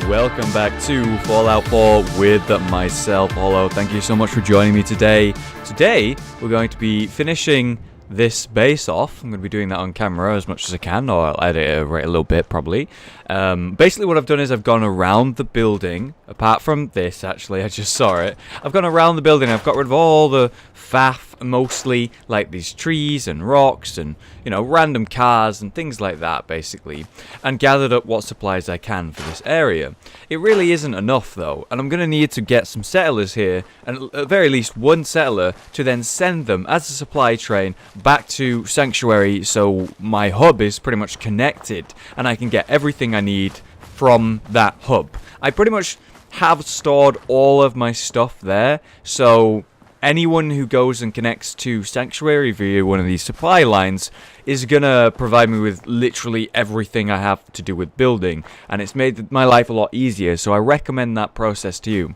welcome back to Fallout 4 with myself, Hollow. Thank you so much for joining me today. Today, we're going to be finishing this base off. I'm going to be doing that on camera as much as I can, or I'll edit it right a little bit, probably. Basically, what I've done is I've gone around the building, apart from this, actually, I just saw it. I've gone around the building, I've got rid of all the faff, mostly, like these trees and rocks and, you know, random cars and things like that, basically, and gathered up what supplies I can for this area. It really isn't enough, though, and I'm going to need to get some settlers here, and at the very least one settler, to then send them as a supply train back to Sanctuary, so my hub is pretty much connected, and I can get everything I need from that hub. I pretty much have stored all of my stuff there, so anyone who goes and connects to Sanctuary via one of these supply lines is gonna provide me with literally everything I have to do with building, and it's made my life a lot easier, so I recommend that process to you.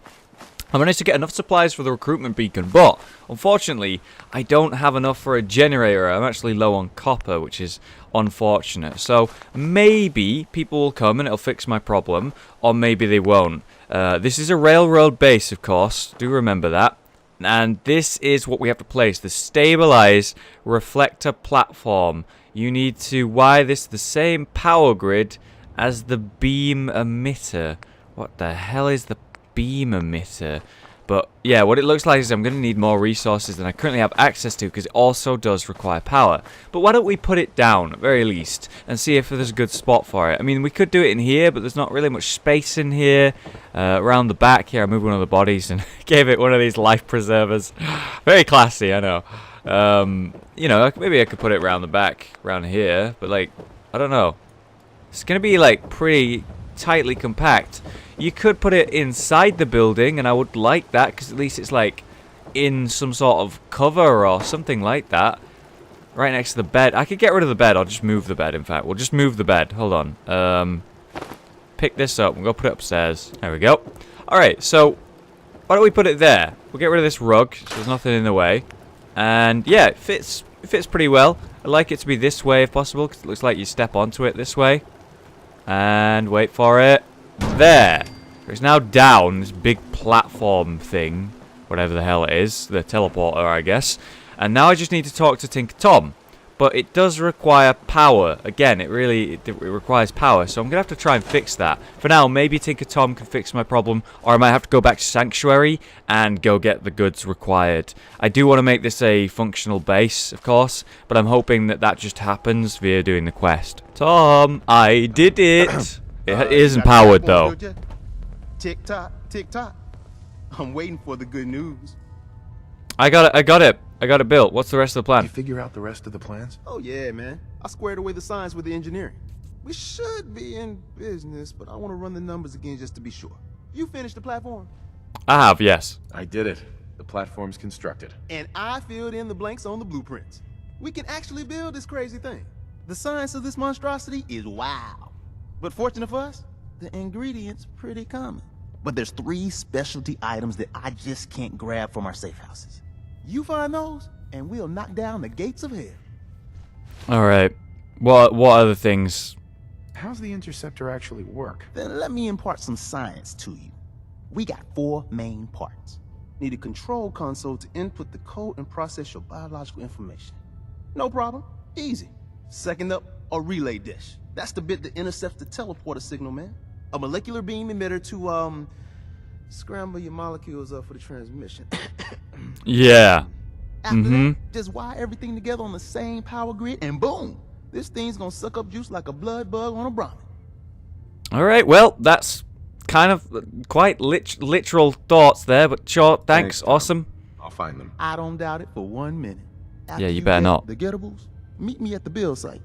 I managed to get enough supplies for the recruitment beacon, but unfortunately I don't have enough for a generator. I'm actually low on copper, which is unfortunate. So maybe people will come and it'll fix my problem, or maybe they won't. This is a railroad base, of course, do remember that. And this is what we have to place, the stabilized reflector platform. You need to wire this to the same power grid as the beam emitter. What the hell is the beam emitter? But yeah, what it looks like is I'm going to need more resources than I currently have access to, because it also does require power. But why don't we put it down, at very least, and see if there's a good spot for it. I mean, we could do it in here, but there's not really much space in here. Around the back here, I moved one of the bodies and gave it one of these life preservers. Very classy, I know. You know, maybe I could put it around the back, around here, but like, I don't know. It's going to be like pretty tightly compact. You could put it inside the building, and I would like that, because at least it's like in some sort of cover or something like that. Right next to the bed. I could get rid of the bed. I'll just move the bed, in fact. We'll just move the bed. Hold on. Pick this up. We'll go put it upstairs. There we go. Alright, so why don't we put it there? We'll get rid of this rug, so there's nothing in the way. And yeah, it fits pretty well. I like it to be this way if possible, because it looks like you step onto it this way. And wait for it. There. It's now down this big platform thing, whatever the hell it is, the teleporter, I guess. And now I just need to talk to Tinker Tom, but it does require power. Again, it requires power, so I'm gonna have to try and fix that. For now, maybe Tinker Tom can fix my problem, or I might have to go back to Sanctuary and go get the goods required. I do want to make this a functional base, of course, but I'm hoping that that just happens via doing the quest. Tom, I did it. It isn't powered though. Tick tock, tick tock. I'm waiting for the good news. I got it built. What's the rest of the plan? Did you figure out the rest of the plans? Oh yeah, man. I squared away the science with the engineering. We should be in business, but I want to run the numbers again just to be sure. You finished the platform? I have, yes. I did it. The platform's constructed. And I filled in the blanks on the blueprints. We can actually build this crazy thing. The science of this monstrosity is wow. But fortunate for us, the ingredients pretty common. But there's 3 specialty items that I just can't grab from our safe houses. You find those, and we'll knock down the gates of hell. Alright. What other things? How's the interceptor actually work? Then let me impart some science to you. We got 4 main parts. Need a control console to input the code and process your biological information. No problem. Easy. Second up, a relay dish. That's the bit that intercepts the teleporter signal, man. A molecular beam emitter to, scramble your molecules up for the transmission. Yeah. After that, just wire everything together on the same power grid, and boom! This thing's gonna suck up juice like a blood bug on a Brahmin. Alright, well, that's kind of quite literal thoughts there, but sure, thanks, awesome. I'll find them. I don't doubt it for 1 minute. After Yeah, you better get not. the gettables, meet me at the build site.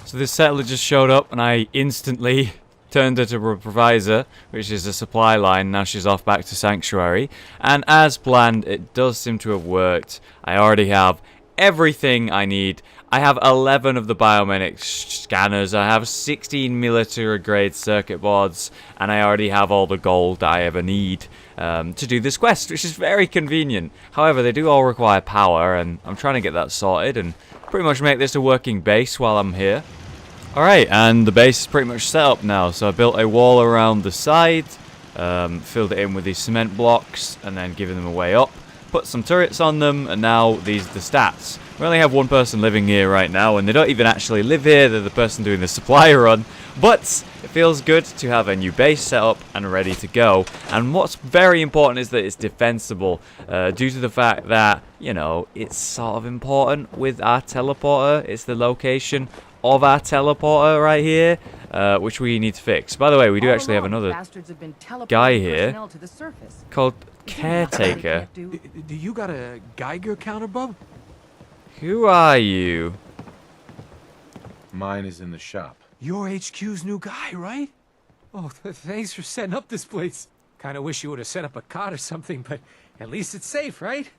So this settler just showed up, and I instantly turned her to a provisor, which is a supply line. Now she's off back to Sanctuary. And as planned, it does seem to have worked. I already have everything I need. I have 11 of the biomedic scanners. I have 16 military grade circuit boards. And I already have all the gold I ever need to do this quest, which is very convenient. However, they do all require power, and I'm trying to get that sorted and pretty much make this a working base while I'm here. Alright, and the base is pretty much set up now. So I built a wall around the side, filled it in with these cement blocks, and then given them a way up. Put some turrets on them, and now these are the stats. We only have one person living here right now, and they don't even actually live here. They're the person doing the supply run. But it feels good to have a new base set up and ready to go. And what's very important is that it's defensible, due to the fact that, you know, it's sort of important with our teleporter. It's the location of our teleporter right here, which we need to fix. By the way, we do actually have another guy here called Caretaker. Do you got a Geiger counter, bub? Who are you? Mine is in the shop. You're HQ's new guy, right? Oh, thanks for setting up this place. Kind of wish you would have set up a cot or something, but at least it's safe, right?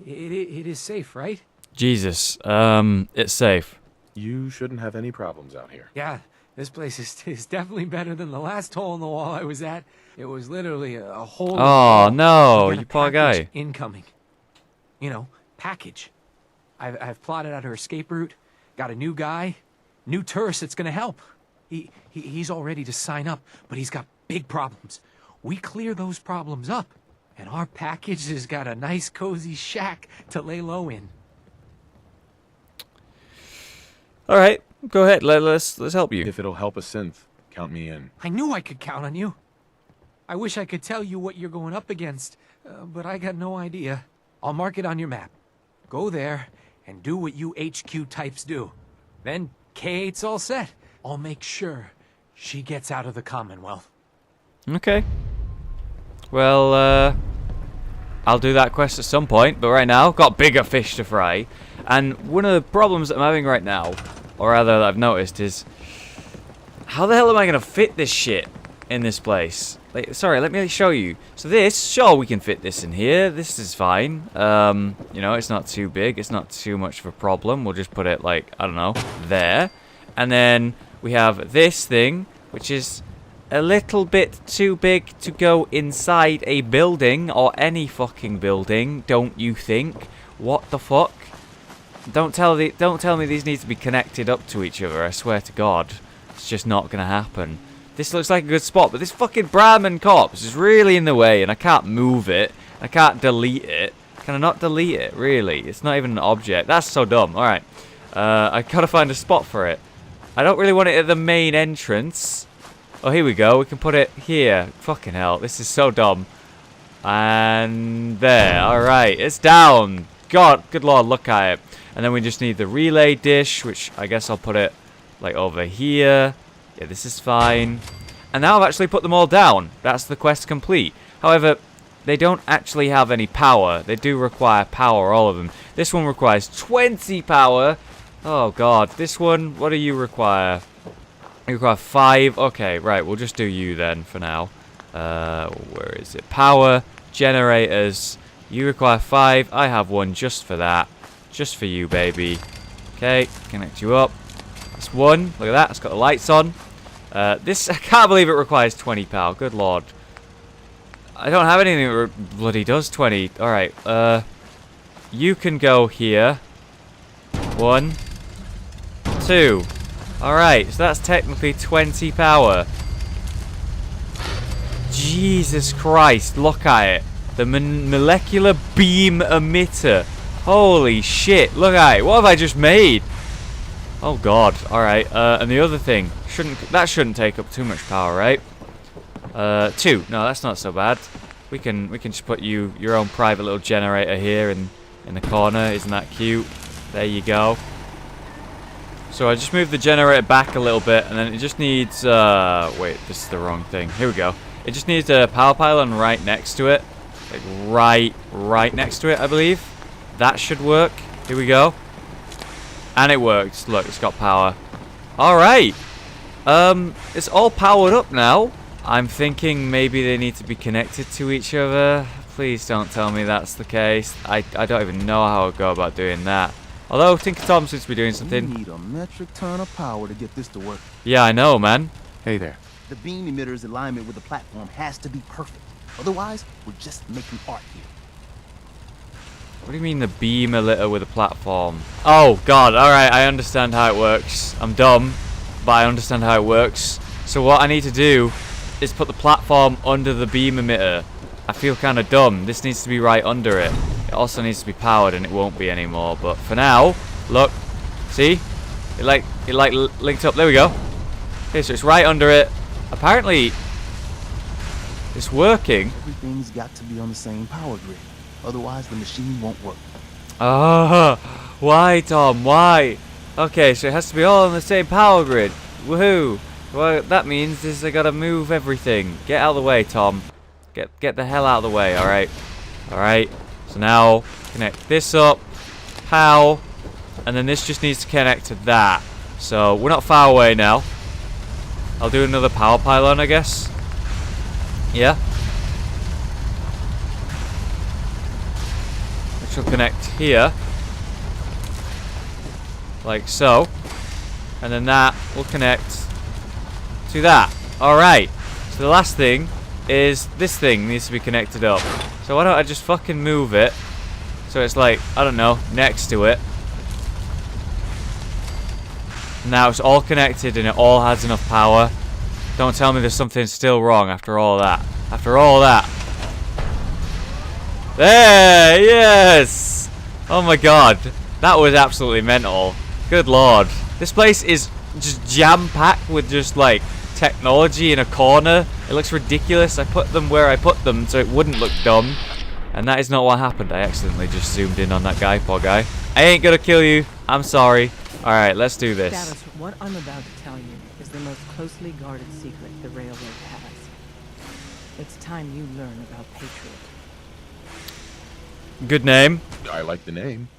It is safe, right? Jesus, it's safe. You shouldn't have any problems out here. Yeah, this place is definitely better than the last hole in the wall I was at. It was literally a hole in the wall. Oh no, We got you a poor package guy. incoming. You know, package. I've plotted out her escape route. Got a new guy, new tourist that's gonna help. He's all ready to sign up, but he's got big problems. We clear those problems up, and our package has got a nice cozy shack to lay low in. All right, go ahead. Let's help you. If it'll help a synth, count me in. I knew I could count on you. I wish I could tell you what you're going up against, but I got no idea. I'll mark it on your map. Go there and do what you HQ types do. Then K8's all set. I'll make sure she gets out of the Commonwealth. Okay. Well, I'll do that quest at some point, but right now, got bigger fish to fry. And one of the problems that I'm having right now, or rather that I've noticed, is how the hell am I going to fit this shit in this place? Like, sorry, let me show you. So this, sure, we can fit this in here. This is fine. You know, it's not too big. It's not too much of a problem. We'll just put it, like, I don't know, there. And then we have this thing, which is a little bit too big to go inside a building, or any fucking building, don't you think? What the fuck? Don't tell me these need to be connected up to each other, I swear to God. It's just not gonna happen. This looks like a good spot, but this fucking Brahmin corpse is really in the way, and I can't move it. I can't delete it. Can I not delete it, really? It's not even an object. That's so dumb. Alright. I gotta find a spot for it. I don't really want it at the main entrance. Oh, here we go. We can put it here. Fucking hell. This is so dumb. And there. Alright. It's down. God, good lord, look at it. And then we just need the relay dish, which I guess I'll put it, like, over here. Yeah, this is fine. And now I've actually put them all down. That's the quest complete. However, they don't actually have any power. They do require power, all of them. This one requires 20 power. Oh, God. This one, what do you require? You require 5. Okay, right. We'll just do you then for now. Where is it? Power, generators. You require 5. I have one just for that. Just for you, baby. Okay, connect you up. That's 1. Look at that. It's got the lights on. This, I can't believe it requires 20 power. Good lord. I don't have anything that bloody does 20. Alright, you can go here. 1, 2. Alright, so that's technically 20 power. Jesus Christ, look at it. The molecular beam emitter. Holy shit, look at it. What have I just made? Oh god, alright. And the other thing, that shouldn't take up too much power, right? 2. No, that's not so bad. We can just put your own private little generator here in the corner. Isn't that cute? There you go. So I just moved the generator back a little bit, and then it just needs wait, this is the wrong thing. Here we go. It just needs a power pylon right next to it. Like right next to it, I believe. That should work. Here we go. And it works. Look, it's got power. Alright. It's all powered up now. I'm thinking maybe they need to be connected to each other. Please don't tell me that's the case. I don't even know how I'd go about doing that. Although, Tinker Tom seems to be doing something. We need a metric ton of power to get this to work. Yeah, I know, man. Hey there. The beam emitter's alignment with the platform has to be perfect. Otherwise, we're just making art here. What do you mean the beam emitter with a platform? Oh, God. Alright, I understand how it works. I'm dumb, but I understand how it works. So what I need to do is put the platform under the beam emitter. I feel kind of dumb. This needs to be right under it. It also needs to be powered, and it won't be anymore. But for now, look. See? It like linked up. There we go. Okay, so it's right under it. Apparently, it's working. Everything's got to be on the same power grid. Otherwise, the machine won't work. Ah, why, Tom? Why? Okay, so it has to be all on the same power grid. Woohoo! Well, that means is I gotta move everything. Get out of the way, Tom. Get the hell out of the way. All right, all right. So now connect this up. Pow, and then this just needs to connect to that. So we're not far away now. I'll do another power pylon, I guess. Yeah. Which will connect here. Like so. And then that will connect to that. Alright. So the last thing is this thing needs to be connected up. So why don't I just fucking move it so it's like, I don't know, next to it. Now it's all connected and it all has enough power. Don't tell me there's something still wrong after all that. After all that. There, yes! Oh my god. That was absolutely mental. Good lord. This place is just jam-packed with just like technology in a corner. It looks ridiculous. I put them where I put them so it wouldn't look dumb. And that is not what happened. I accidentally just zoomed in on that guy, poor guy. I ain't gonna kill you. I'm sorry. Alright, let's do this. Status, what I'm about to tell you is the most closely guarded secret the railroad has. It's time you learn about Patriot. Good name. I like the name.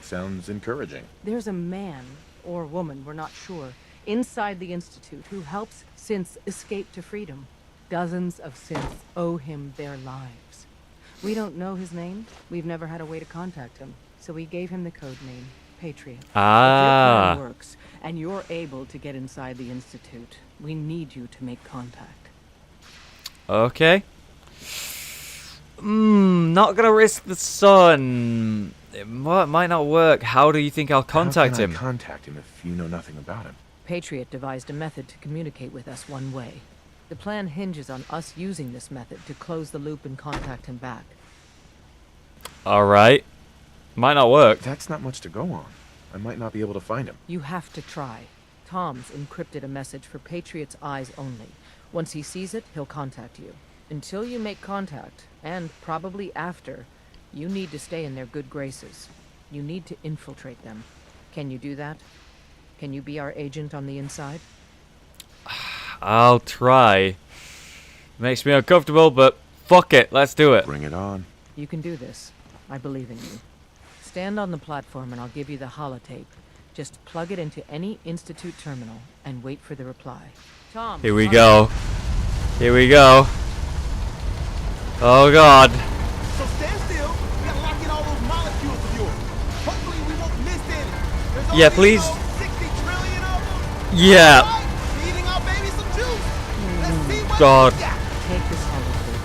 Sounds encouraging. There's a man, or woman, we're not sure, inside the Institute who helps synths escape to freedom. Dozens of synths owe him their lives. We don't know his name. We've never had a way to contact him. So we gave him the code name, Patriot. Ah. If your plan works, and you're able to get inside the Institute, we need you to make contact. Okay. Not gonna risk the sun. It might not work. How do you think I'll contact How him? can I contact him if you know nothing about him? Patriot devised a method to communicate with us one way. The plan hinges on us using this method to close the loop and contact him back. Alright. Might not work. That's not much to go on. I might not be able to find him. You have to try. Tom's encrypted a message for Patriot's eyes only. Once he sees it, he'll contact you. Until you make contact, and probably after, you need to stay in their good graces. You need to infiltrate them. Can you do that? Can you be our agent on the inside? I'll try. Makes me uncomfortable, but fuck it. Let's do it. Bring it on. You can do this. I believe in you. Stand on the platform and I'll give you the holotape. Just plug it into any Institute terminal and wait for the reply. Tom. Here we go. Here we go. Oh god. So stand still. We gotta lock in all those molecules of yours. Hopefully we won't miss any. There's Yeah, only, please. 60 trillion of them. Yeah. Right? Feeding our baby some juice. Let's see what God. we got. Take this holotape.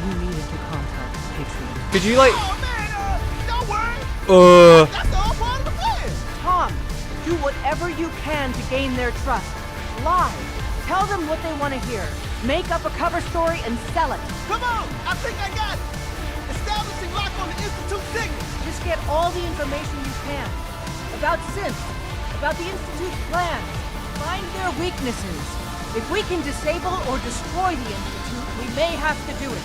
You need it to contact Patriot. Could you like Oh man, don't worry. That's all part of the plan. Tom, do whatever you can to gain their trust. Lie. Tell them what they want to hear. Make up a cover story and sell it. Come on, I think I got it. Establishing lock on the Institute signal. Just get all the information you can. About synth, about the Institute's plans. Find their weaknesses. If we can disable or destroy the Institute, we may have to do it.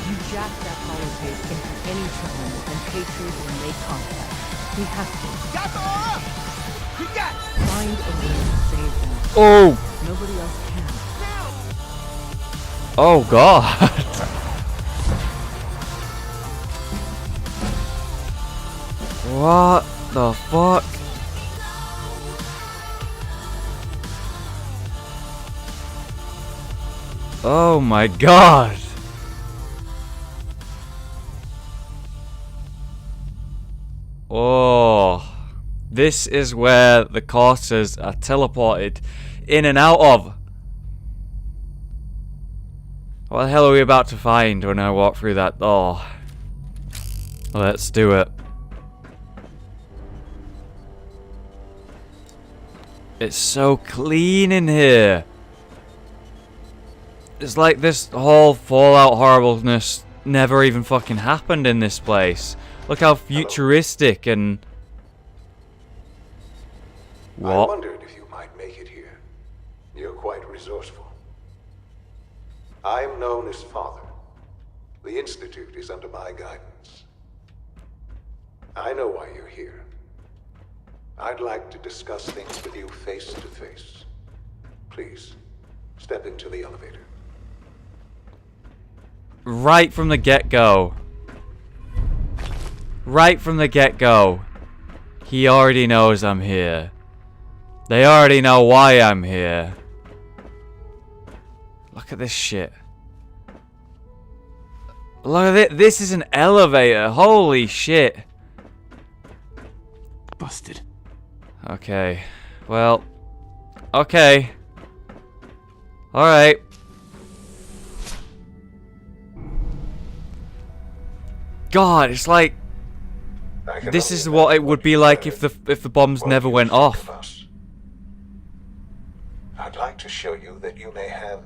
You jack that holotape into any terminal and Patriot will make contact. We have to. Got the all up. We got it. Find a way to save them. Oh. Nobody else can. Oh god. What the fuck? Oh my god. Oh. This is where the corpses are teleported in and out of. What the hell are we about to find when I walk through that door? Let's do it. It's so clean in here. It's like this whole Fallout horribleness never even fucking happened in this place. Look how futuristic and... I What? wondered if you might make it here. You're quite resourceful. I'm known as Father. The Institute is under my guidance. I know why you're here. I'd like to discuss things with you face to face. Please, step into the elevator. Right from the get-go. Right from the get-go. He already knows I'm here. They already know why I'm here. Look at this shit. Look at it. This is an elevator. Holy shit. Busted. Okay. Well. Okay. Alright. God, it's like this is what it would be like if the bombs never went off. I'd like to show you that you may have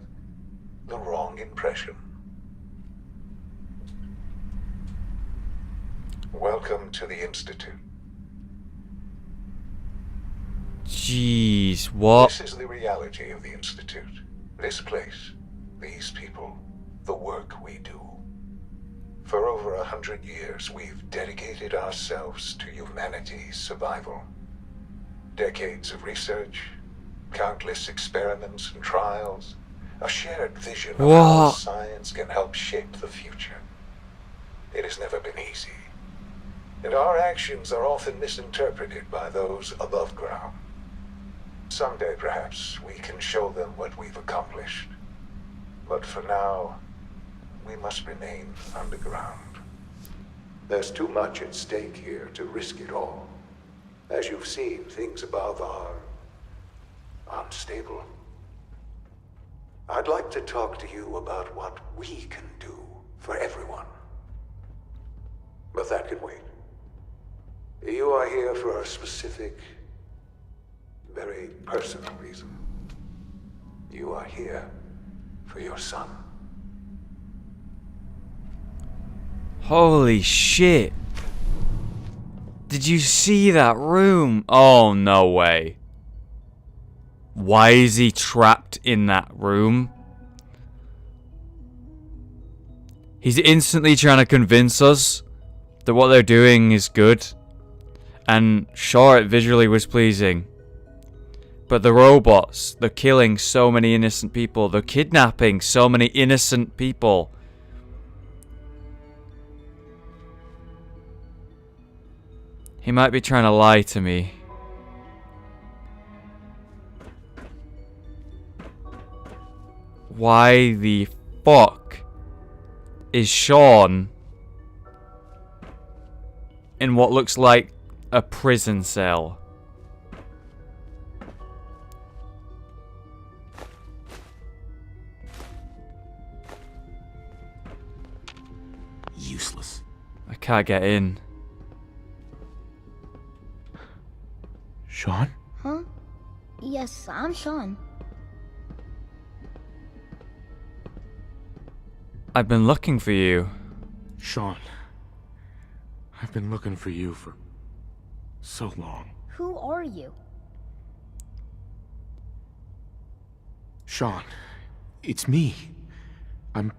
the wrong impression. Welcome to the Institute. Jeez, what? This is the reality of the Institute. This place, these people, the work we do. For over 100 years, we've dedicated ourselves to humanity's survival. Decades of research, countless experiments and trials, a shared vision of how science can help shape the future. It has never been easy, and our actions are often misinterpreted by those above ground. Someday, perhaps, we can show them what we've accomplished. But for now, we must remain underground. There's too much at stake here to risk it all. As you've seen, things above are unstable. I'd like to talk to you about what we can do for everyone. But that can wait. You are here for a specific, very personal reason. You are here for your son. Holy shit. Did you see that room? Oh, no way. Why is he trapped in that room? He's instantly trying to convince us that what they're doing is good. And sure, it visually was pleasing. But the robots, they're killing so many innocent people. They're kidnapping so many innocent people. He might be trying to lie to me. Why the fuck is Shaun in what looks like a prison cell? Useless. I can't get in. Shaun? Huh? Yes, I'm Shaun. I've been looking for you. Shaun, I've been looking for you for so long. Who are you? Shaun, it's me. I'm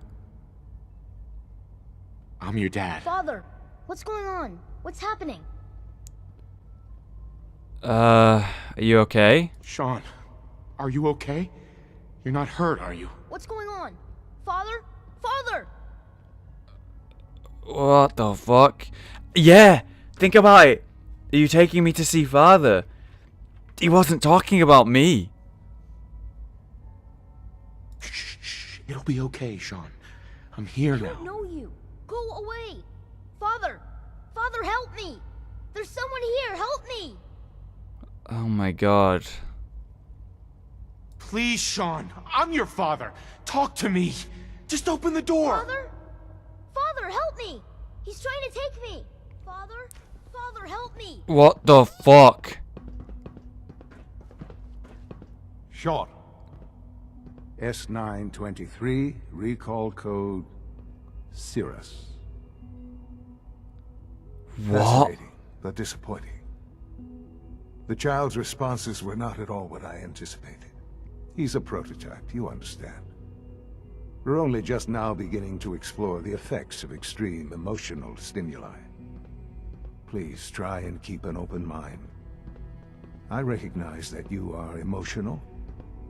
your dad. Father, what's going on? What's happening? Are you okay? Shaun, are you okay? You're not hurt, are you? What's going on? Father? Father! What the fuck? Yeah! Think about it! Are you taking me to see Father? He wasn't talking about me. Shh. It'll be okay, Shaun. I'm here I now. don't know you. Go away. Father! Father, help me! There's someone here, help me! Oh my god. Please, Shaun. I'm your father. Talk to me. Just open the door. Father? Father, help me! He's trying to take me! Father? Father, help me! What the fuck? Shaun. S923, recall code Cirrus. What? Fascinating, but disappointing. The child's responses were not at all what I anticipated. He's a prototype, you understand. We're only just now beginning to explore the effects of extreme emotional stimuli. Please try and keep an open mind. I recognize that you are emotional,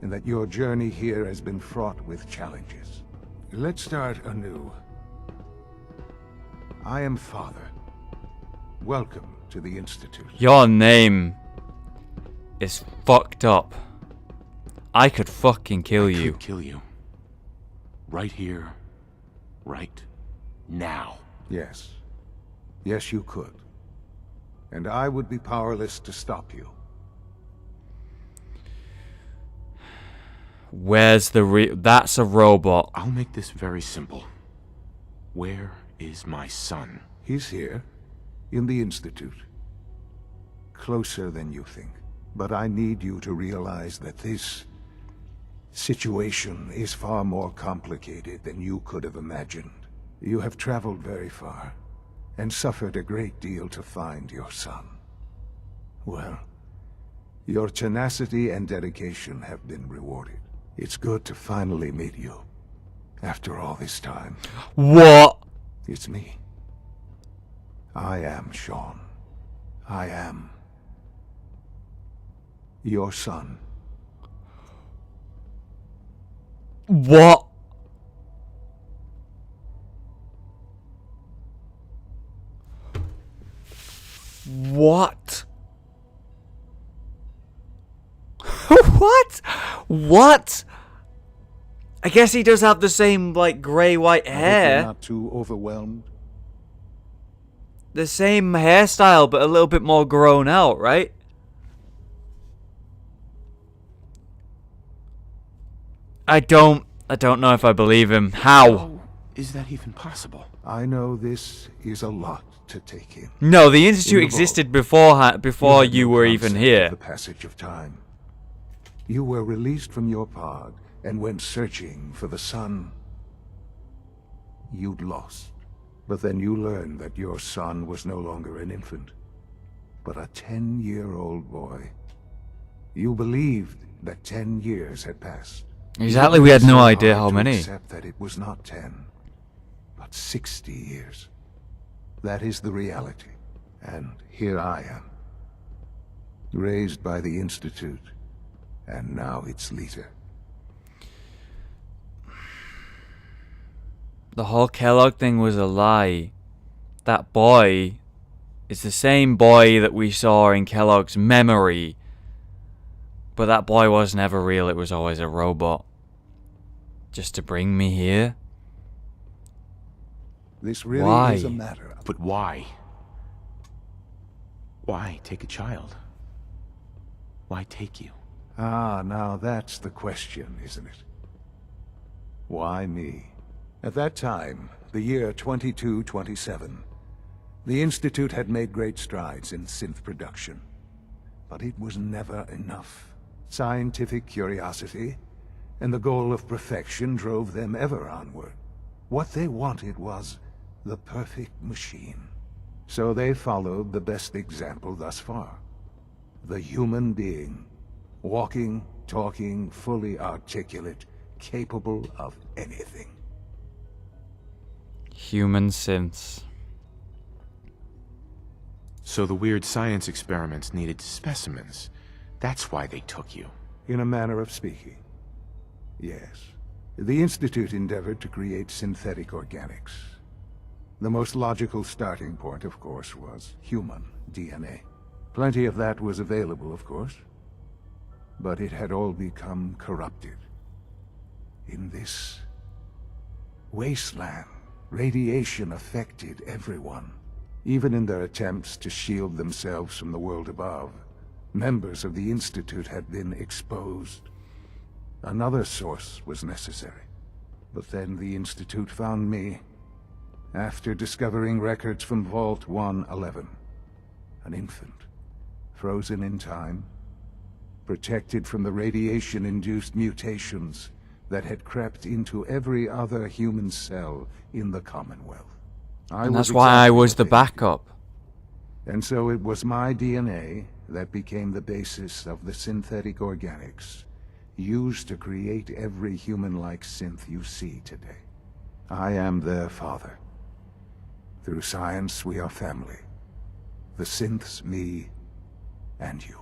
and that your journey here has been fraught with challenges. Let's start anew. I am Father. Welcome to the Institute. Your name is fucked up. I could fucking kill you. Could kill you. Right here. Right now. Yes. Yes, you could. And I would be powerless to stop you. Where's the That's a robot. I'll make this very simple. Where is my son? He's here, in the Institute. Closer than you think. But I need you to realize that this situation is far more complicated than you could have imagined. You have traveled very far, and suffered a great deal to find your son. Well, your tenacity and dedication have been rewarded. It's good to finally meet you, after all this time. What? It's me. I am Shaun. I am your son. What? What? What? What? I guess he does have the same, like, grey-white I hope hair. you're not too overwhelmed. The same hairstyle, but a little bit more grown out, right? I don't know if I believe him. How? How is that even possible? I know this is a lot to take in. No, the Institute In the existed vault, before had you no were even concept here. of the passage of time. You were released from your pod and went searching for the son you'd lost. But then you learned that your son was no longer an infant, but a 10-year-old boy. You believed that 10 years had passed. Exactly, we had no So idea hard how to many. accept that it was not 10, but 60 years. That is the reality. And here I am, raised by the Institute, and now its leader. The whole Kellogg thing was a lie. That boy is the same boy that we saw in Kellogg's memory. But that boy was never real, it was always a robot. Just to bring me here? This really Why? is a matter of... But why? Why take a child? Why take you? Ah, now that's the question, isn't it? Why me? At that time, the year 2227, the Institute had made great strides in synth production. But it was never enough. Scientific curiosity and the goal of perfection drove them ever onward. What they wanted was the perfect machine. So they followed the best example thus far. The human being. Walking, talking, fully articulate, capable of anything. Human synths. So the weird science experiments needed specimens. That's why they took you. In a manner of speaking. Yes. The Institute endeavored to create synthetic organics. The most logical starting point, of course, was human DNA. Plenty of that was available, of course. But it had all become corrupted. In this wasteland, radiation affected everyone. Even in their attempts to shield themselves from the world above, members of the Institute had been exposed. Another source was necessary. But then the Institute found me, after discovering records from Vault 111. An infant, frozen in time, protected from the radiation-induced mutations that had crept into every other human cell in the Commonwealth. And that's why I was the backup. And so it was my DNA that became the basis of the synthetic organics used to create every human-like synth you see today. I am their father. Through science, we are family. The synths, me, and you.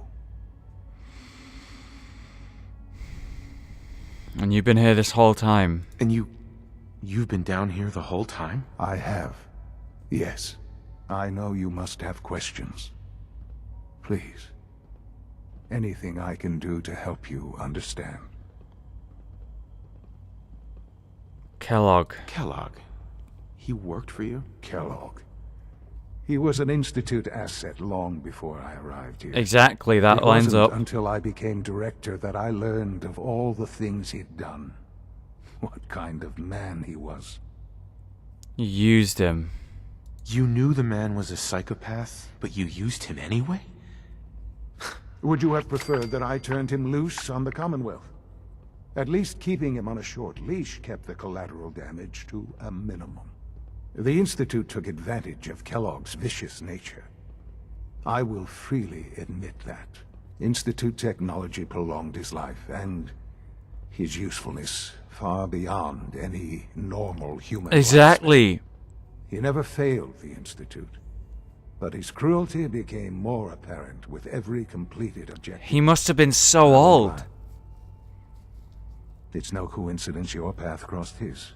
And you've been here this whole time. And you've been down here the whole time? I have. Yes. I know you must have questions. Please. Anything I can do to help you understand. Kellogg. Kellogg? He worked for you? Kellogg. He was an Institute asset long before I arrived here. Exactly, that lines It wasn't up. until I became director that I learned of all the things he'd done. What kind of man he was. You used him. You knew the man was a psychopath, but you used him anyway? Would you have preferred that I turned him loose on the Commonwealth? At least keeping him on a short leash kept the collateral damage to a minimum. The Institute took advantage of Kellogg's vicious nature. I will freely admit that. Institute technology prolonged his life, and his usefulness far beyond any normal human. Exactly. He never failed the Institute, but his cruelty became more apparent with every completed objective. He must have been so old. It's no coincidence your path crossed his.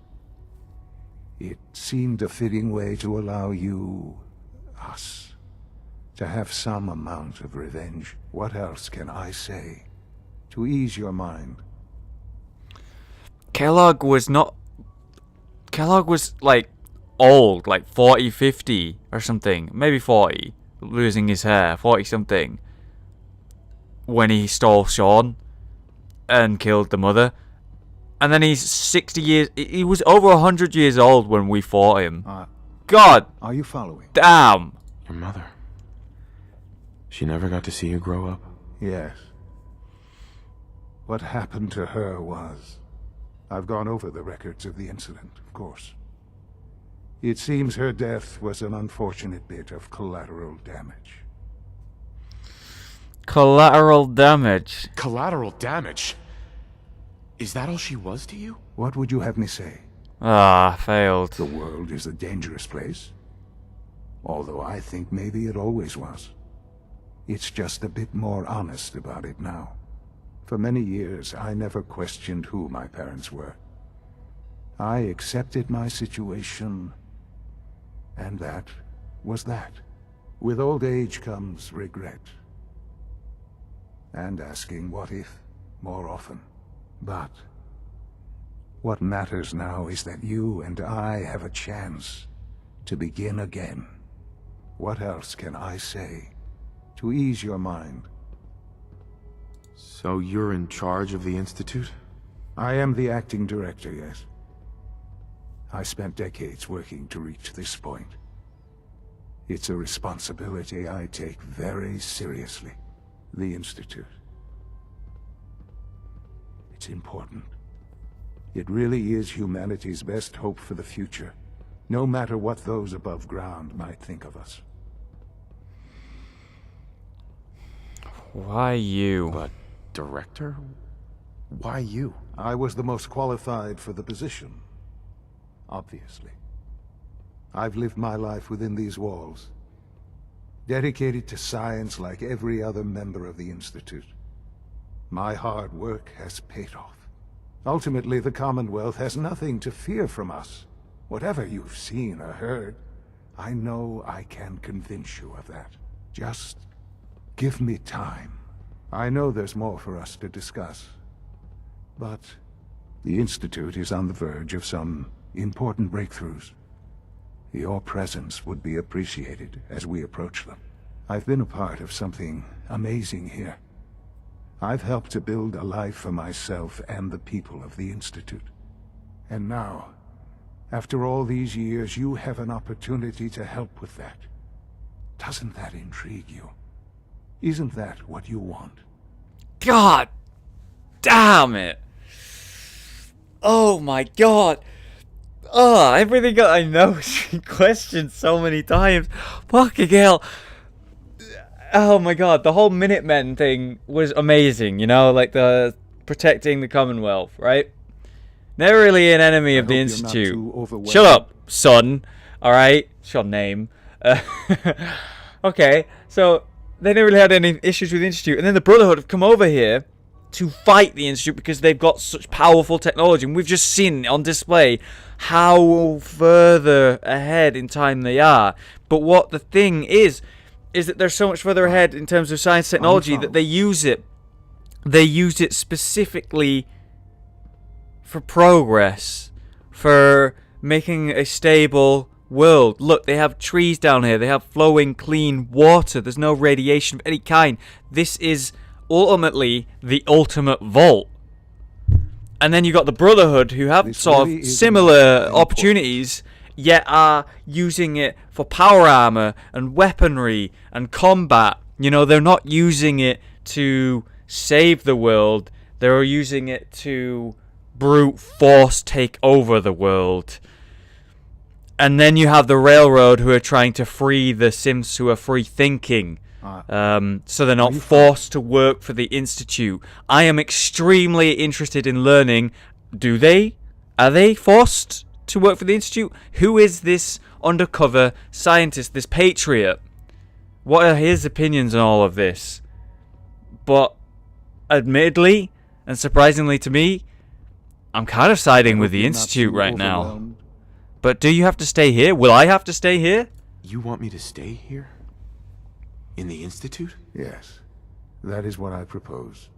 It seemed a fitting way to allow you, us, to have some amount of revenge. What else can I say to ease your mind? Kellogg was not... Kellogg was, like, old, like 40, 50 or something. Maybe 40, losing his hair, 40-something. When he stole Shaun and killed the mother. And then he's 60 years... He was over 100 years old when we fought him. God! Are you following? Damn! Your mother. She never got to see you grow up? Yes. What happened to her was... I've gone over the records of the incident, of course. It seems her death was an unfortunate bit of collateral damage. Collateral damage? Collateral damage? Is that all she was to you? What would you have me say? Ah, failed. The world is a dangerous place. Although I think maybe it always was. It's just a bit more honest about it now. For many years, I never questioned who my parents were. I accepted my situation, and that was that. With old age comes regret. And asking what if more often. But what matters now is that you and I have a chance to begin again. What else can I say to ease your mind? So you're in charge of the Institute? I am the acting director, yes. I spent decades working to reach this point. It's a responsibility I take very seriously. The Institute. It's important. It really is humanity's best hope for the future, no matter what those above ground might think of us. Why you? But director? Why you? I was the most qualified for the position, obviously. I've lived my life within these walls, dedicated to science like every other member of the Institute. My hard work has paid off. Ultimately, the Commonwealth has nothing to fear from us. Whatever you've seen or heard, I know I can convince you of that. Just give me time. I know there's more for us to discuss. But the Institute is on the verge of some important breakthroughs. Your presence would be appreciated as we approach them. I've been a part of something amazing here. I've helped to build a life for myself and the people of the Institute. And now, after all these years, you have an opportunity to help with that. Doesn't that intrigue you? Isn't that what you want? God damn it. Oh my god. Oh, everything I know has been questioned so many times. Fucking hell. Oh my god, the whole Minutemen thing was amazing, you know, like the protecting the Commonwealth, right? Never really an enemy of the Institute. Shut up, son. Alright? It's your name. Okay, so they never really had any issues with the Institute. And then the Brotherhood have come over here to fight the Institute because they've got such powerful technology. And we've just seen on display how further ahead in time they are. But what the thing is that they're so much further ahead in terms of science technology that they use it. They use it specifically for progress, for making a stable world. Look, they have trees down here. They have flowing, clean water. There's no radiation of any kind. This is ultimately the ultimate vault. And then you got the Brotherhood, who have sort of similar opportunities, yet are using it for power armor and weaponry and combat. You know, they're not using it to save the world. They're using it to brute force take over the world. And then you have the Railroad, who are trying to free the Sims who are free thinking. So they're not forced to work for the Institute. I am extremely interested in learning, are they forced to work for the Institute? Who is this undercover scientist, this Patriot? What are his opinions on all of this? But admittedly, and surprisingly to me, I'm kind of siding with the Institute right now. But do you have to stay here? Will I have to stay here? You want me to stay here? In the Institute? Yes, that is what I propose.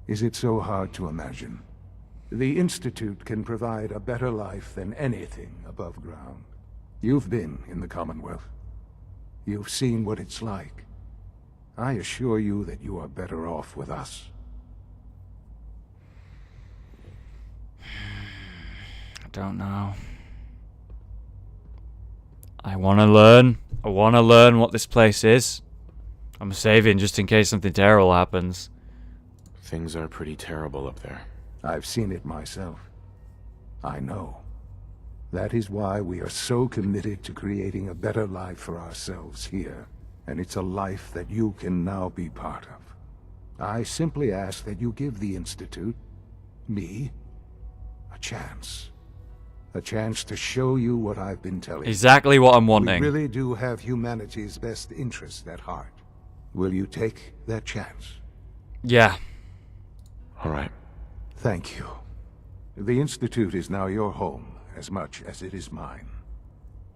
Is it so hard to imagine? The Institute can provide a better life than anything above ground. You've been in the Commonwealth. You've seen what it's like. I assure you that you are better off with us. I don't know. I want to learn. I want to learn what this place is. I'm saving just in case something terrible happens. Things are pretty terrible up there. I've seen it myself. I know. That is why we are so committed to creating a better life for ourselves here. And it's a life that you can now be part of. I simply ask that you give the Institute, me, a chance. A chance to show you what I've been telling you. Exactly what I'm wanting. We really do have humanity's best interest at heart. Will you take that chance? Yeah. All right. Thank you. The Institute is now your home as much as it is mine.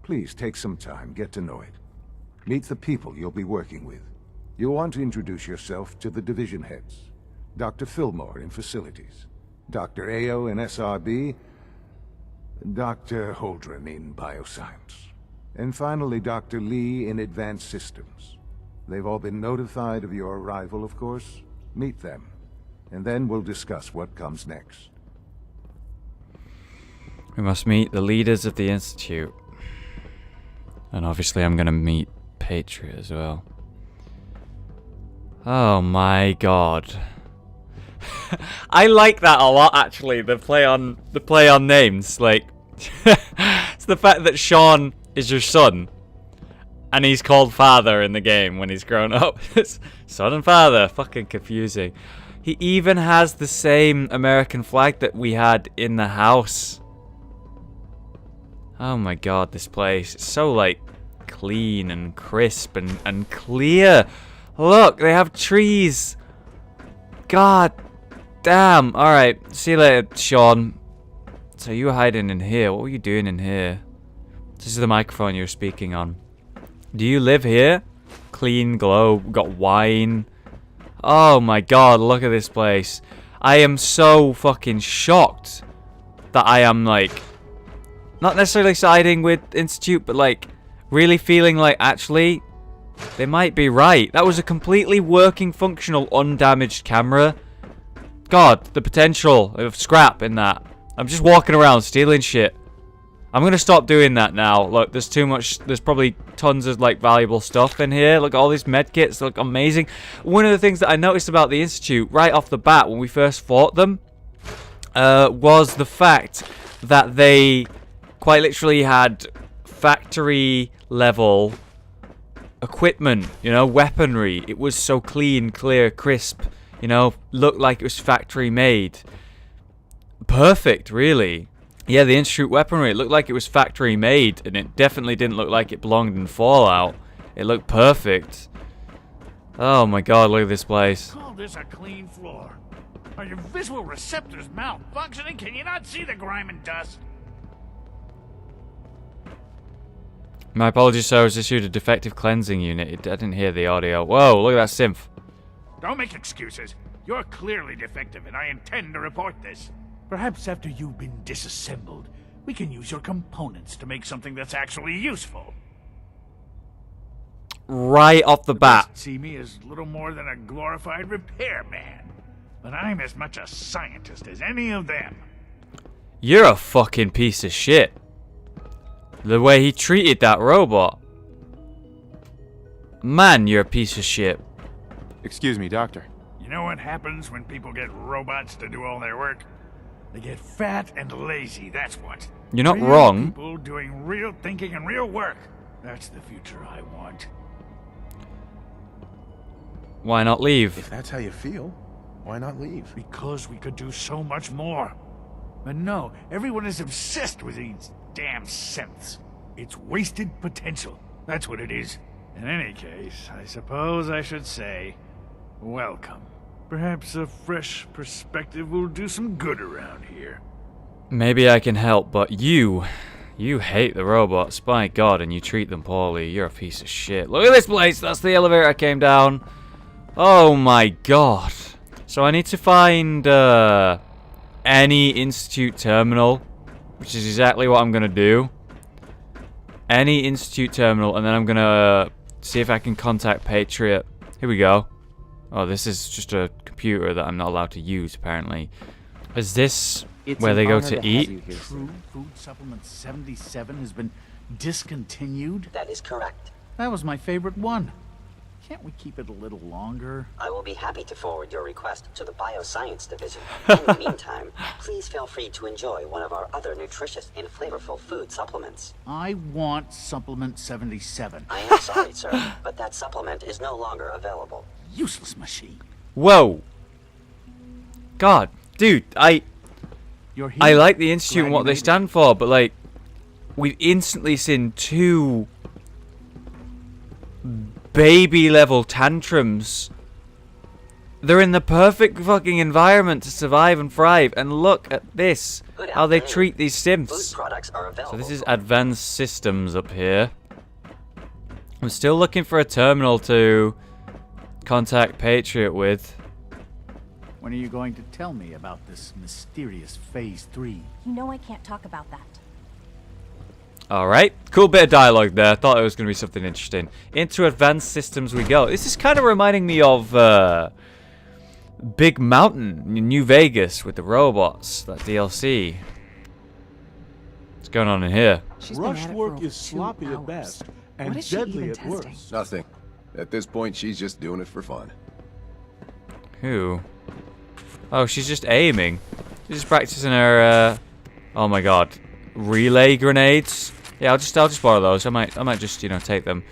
Please take some time, get to know it. Meet the people you'll be working with. You'll want to introduce yourself to the division heads. Dr. Fillmore in Facilities, Dr. Ayo in SRB, Dr. Holdren in Bioscience, and finally Dr. Lee in Advanced Systems. They've all been notified of your arrival, of course. Meet them, and then we'll discuss what comes next. We must meet the leaders of the Institute. And obviously I'm gonna meet Patriot as well. Oh my god. I like that a lot, actually, the play on names. Like, it's the fact that Shaun is your son, and he's called father in the game when he's grown up. It's son and father, fucking confusing. He even has the same American flag that we had in the house. Oh my god, this place. It's so, like, clean and crisp and clear. Look, they have trees. God damn. Alright, see you later, Shaun. So you were hiding in here. What were you doing in here? This is the microphone you were speaking on. Do you live here? Clean globe, got wine. Oh my god, look at this place. I am so fucking shocked that I am, like, not necessarily siding with Institute, but, like, really feeling like, actually, they might be right. That was a completely working, functional, undamaged camera. God, the potential of scrap in that. I'm just walking around stealing shit. I'm gonna stop doing that now. Look, there's too much. There's probably tons of like valuable stuff in here. Look, all these medkits look amazing. One of the things that I noticed about the Institute right off the bat when we first fought them was the fact that they quite literally had factory level equipment, you know, weaponry. It was so clean, clear, crisp, you know, looked like it was factory made. Perfect, really. Yeah, the Institute weaponry, it looked like it was factory made, and it definitely didn't look like it belonged in Fallout. It looked perfect. Oh my god, look at this place. Call this a clean floor. Are your visual receptors malfunctioning? Can you not see the grime and dust? My apologies, sir. I was issued a defective cleansing unit. I didn't hear the audio. Whoa, look at that synth. Don't make excuses. You're clearly defective, and I intend to report this. Perhaps after you've been disassembled, we can use your components to make something that's actually useful. Right off the bat. See me as little more than a glorified repairman, but I'm as much a scientist as any of them. You're a fucking piece of shit. The way he treated that robot. Man, you're a piece of shit. Excuse me, Doctor. You know what happens when people get robots to do all their work? They get fat and lazy, that's what. You're not real wrong. People doing real thinking and real work. That's the future I want. Why not leave? If that's how you feel, why not leave? Because we could do so much more. But no, everyone is obsessed with these damn synths. It's wasted potential. That's what it is. In any case, I suppose I should say, welcome. Perhaps a fresh perspective will do some good around here. Maybe I can help, but you hate the robots, by God, and you treat them poorly. You're a piece of shit. Look at this place. That's the elevator I came down. Oh my God. So I need to find any Institute terminal, which is exactly what I'm gonna do. Any Institute terminal, and then I'm gonna see if I can contact Patriot. Here we go. Oh, this is just a computer that I'm not allowed to use, apparently. Is this where they go to eat? True Food Supplement 77 has been discontinued? That is correct. That was my favorite one. Can't we keep it a little longer? I will be happy to forward your request to the Bioscience Division. In the meantime, please feel free to enjoy one of our other nutritious and flavorful food supplements. I want Supplement 77. I am sorry, sir, but that supplement is no longer available. Useless machine. Whoa. God, dude, I like the Institute and what they stand for, but like, we've instantly seen two baby level tantrums. They're in the perfect fucking environment to survive and thrive, and look at this, how they treat these synths. Food products are available. So this is advanced systems up here. I'm still looking for a terminal to contact Patriot with. When are you going to tell me about this mysterious Phase 3? You know I can't talk about that. Alright, cool bit of dialogue there. Thought it was going to be something interesting. Into advanced systems we go. This is kind of reminding me of Big Mountain in New Vegas with the robots. That DLC. What's going on in here? Rush work is sloppy at best and deadly at worst. Nothing. At this point, she's just doing it for fun. Who? Oh, she's just aiming. She's just practicing her, oh my god. Relay grenades? Yeah, I'll just borrow those. I might just, you know, take them.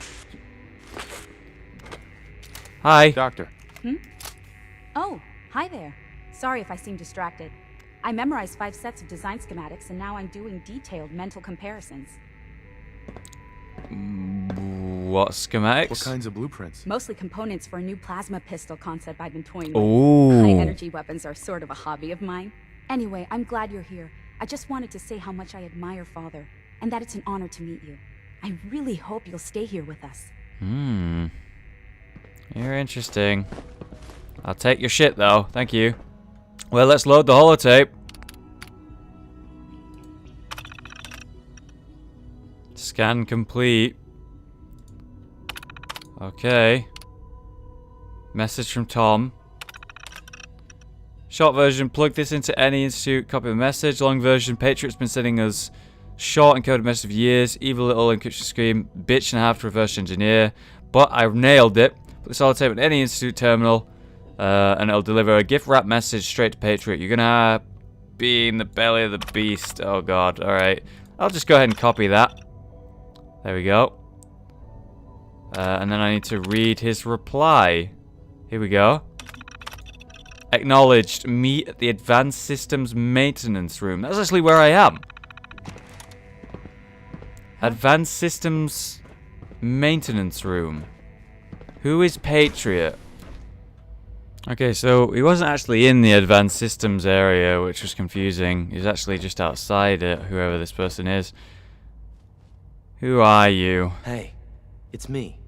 Hi. Doctor. Oh, hi there. Sorry if I seem distracted. I memorized 5 sets of design schematics, and now I'm doing detailed mental comparisons. What schematics? What kinds of blueprints? Mostly components for a new plasma pistol concept I've been toying with. Ooh. High-energy weapons are sort of a hobby of mine. Anyway, I'm glad you're here. I just wanted to say how much I admire Father, and that it's an honor to meet you. I really hope you'll stay here with us. You're interesting. I'll take your shit, though. Thank you. Well, let's load the holotape. Scan complete. Okay. Message from Tom. Short version, plug this into any Institute, copy the message. Long version, Patriot's been sending us Short encoded message of years, evil little encryption scheme, bitch and a half to reverse engineer. But I've nailed it. Put the solid tape in any Institute terminal, and it'll deliver a gift wrap message straight to Patriot. You're gonna be in the belly of the beast. Oh god, alright. I'll just go ahead and copy that. There we go. And then I need to read his reply. Here we go. Acknowledged. Meet at the Advanced Systems Maintenance Room. That's actually where I am. Advanced Systems Maintenance Room. Who is Patriot? Okay, so he wasn't actually in the Advanced Systems area, which was confusing. He's actually just outside it, whoever this person is. Who are you? Hey, it's me.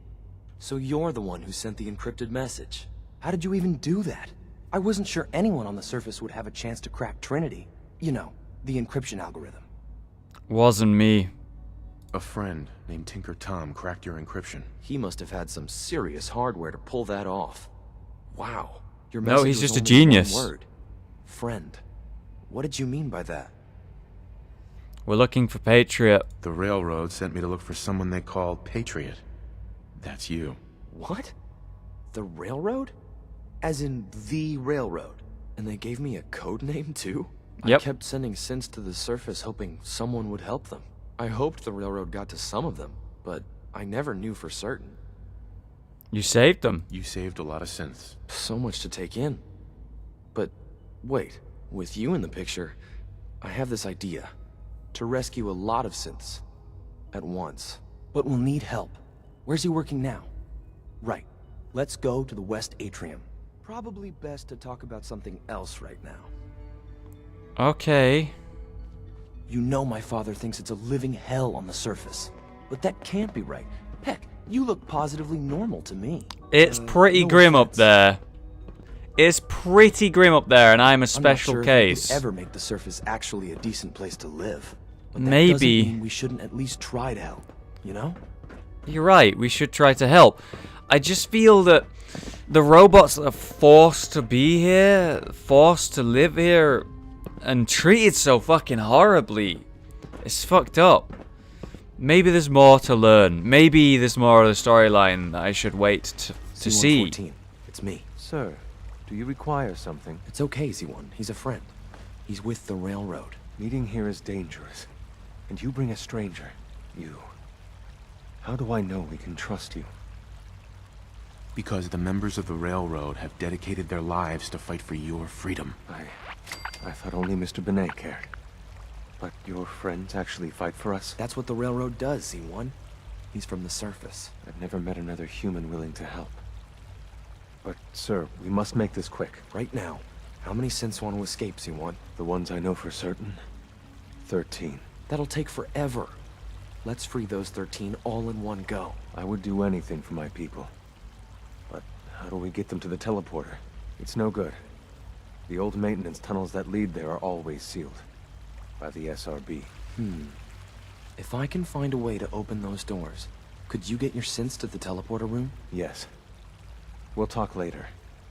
So you're the one who sent the encrypted message. How did you even do that? I wasn't sure anyone on the surface would have a chance to crack Trinity. You know, the encryption algorithm. Wasn't me. A friend named Tinker Tom cracked your encryption. He must have had some serious hardware to pull that off. Wow. Your No, message he's was just a only genius. one word. Friend. What did you mean by that? We're looking for Patriot. The railroad sent me to look for someone they called Patriot. That's you. What? The railroad? As in the railroad? And they gave me a code name too? Yep. I kept sending synths to the surface hoping someone would help them. I hoped the railroad got to some of them, but I never knew for certain. You saved them. You saved a lot of synths. So much to take in. But wait, with you in the picture, I have this idea. To rescue a lot of synths. At once. But we'll need help. Where's he working now? Right. Let's go to the West Atrium. Probably best to talk about something else right now. Okay. You know my father thinks it's a living hell on the surface. But that can't be right. Heck, you look positively normal to me. It's pretty grim up there. It's pretty grim up there, and I'm a special I'm not sure case. If we could ever make the surface actually a decent place to live. But that Maybe. doesn't mean we shouldn't at least try to help, you know? You're right, we should try to help. I just feel that the robots are forced to be here, forced to live here, and treated so fucking horribly. It's fucked up. Maybe there's more to learn. Maybe there's more of the storyline that I should wait to see. C114. It's me. Sir, do you require something? It's okay, Z1. He's a friend. He's with the railroad. Meeting here is dangerous. And you bring a stranger. You. How do I know we can trust you? Because the members of the railroad have dedicated their lives to fight for your freedom. I thought only Mr. Benet cared. But your friends actually fight for us? That's what the railroad does, Z1. He's from the surface. I've never met another human willing to help. But, sir, we must make this quick. Right now. How many synths want to escape, Z1? The ones I know for certain? 13. That'll take forever. Let's free those 13 all in one go. I would do anything for my people. But how do we get them to the teleporter? It's no good. The old maintenance tunnels that lead there are always sealed. By the SRB. If I can find a way to open those doors, could you get your synths to the teleporter room? Yes. We'll talk later.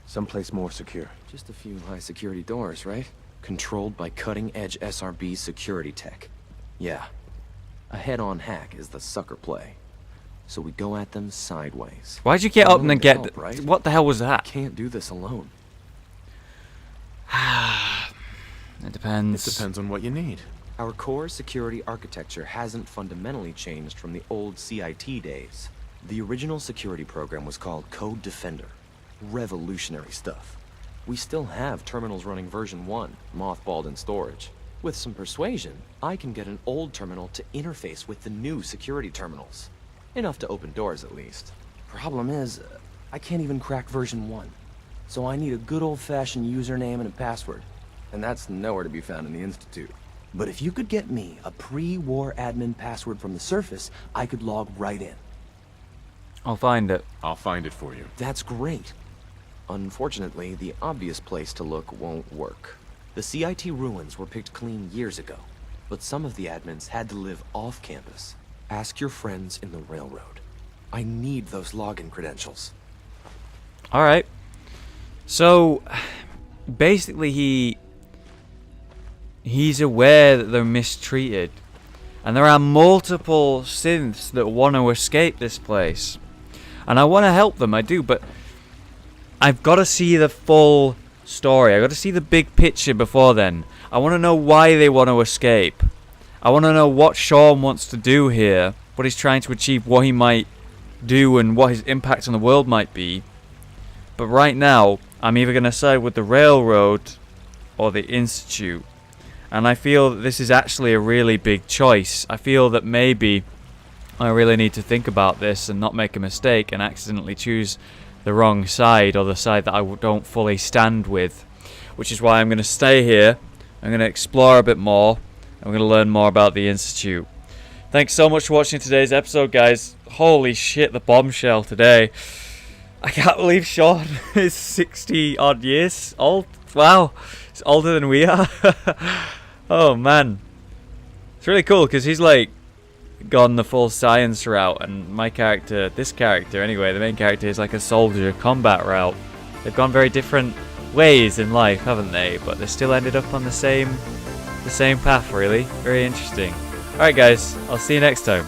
Someplace more secure. Just a few high security doors, right? Controlled by cutting-edge SRB security tech. Yeah. A head-on hack is the sucker play. So we go at them sideways. Why'd you get up and then get... help, right? What the hell was that? Can't do this alone. It depends. It depends on what you need. Our core security architecture hasn't fundamentally changed from the old CIT days. The original security program was called Code Defender. Revolutionary stuff. We still have terminals running version 1, mothballed in storage. With some persuasion, I can get an old terminal to interface with the new security terminals. Enough to open doors, at least. Problem is, I can't even crack version 1. So I need a good old-fashioned username and a password. And that's nowhere to be found in the Institute. But if you could get me a pre-war admin password from the surface, I could log right in. I'll find it. I'll find it for you. That's great. Unfortunately, the obvious place to look won't work. The CIT ruins were picked clean years ago, but some of the admins had to live off campus. Ask your friends in the railroad. I need those login credentials. Alright. So, basically he's aware that they're mistreated. And there are multiple synths that want to escape this place. And I want to help them, I do, but I've got to see the full story. I've got to see the big picture before then. I want to know why they want to escape. I want to know what Shaun wants to do here, what he's trying to achieve, what he might do, and what his impact on the world might be. But right now, I'm either going to side with the Railroad or the Institute. And I feel that this is actually a really big choice. I feel that maybe I really need to think about this and not make a mistake and accidentally choose the wrong side, or the side that I don't fully stand with. Which is why I'm going to stay here. I'm going to explore a bit more. I'm going to learn more about the Institute. Thanks so much for watching today's episode, guys. Holy shit, the bombshell today. I can't believe Shaun is 60 odd years old. Wow, he's older than we are. Oh man, it's really cool because he's like gone the full science route, and my character, this character anyway, the main character, is like a soldier combat route. They've gone very different ways in life, haven't they? But they still ended up on the same path, really. Very interesting. Alright guys, I'll see you next time.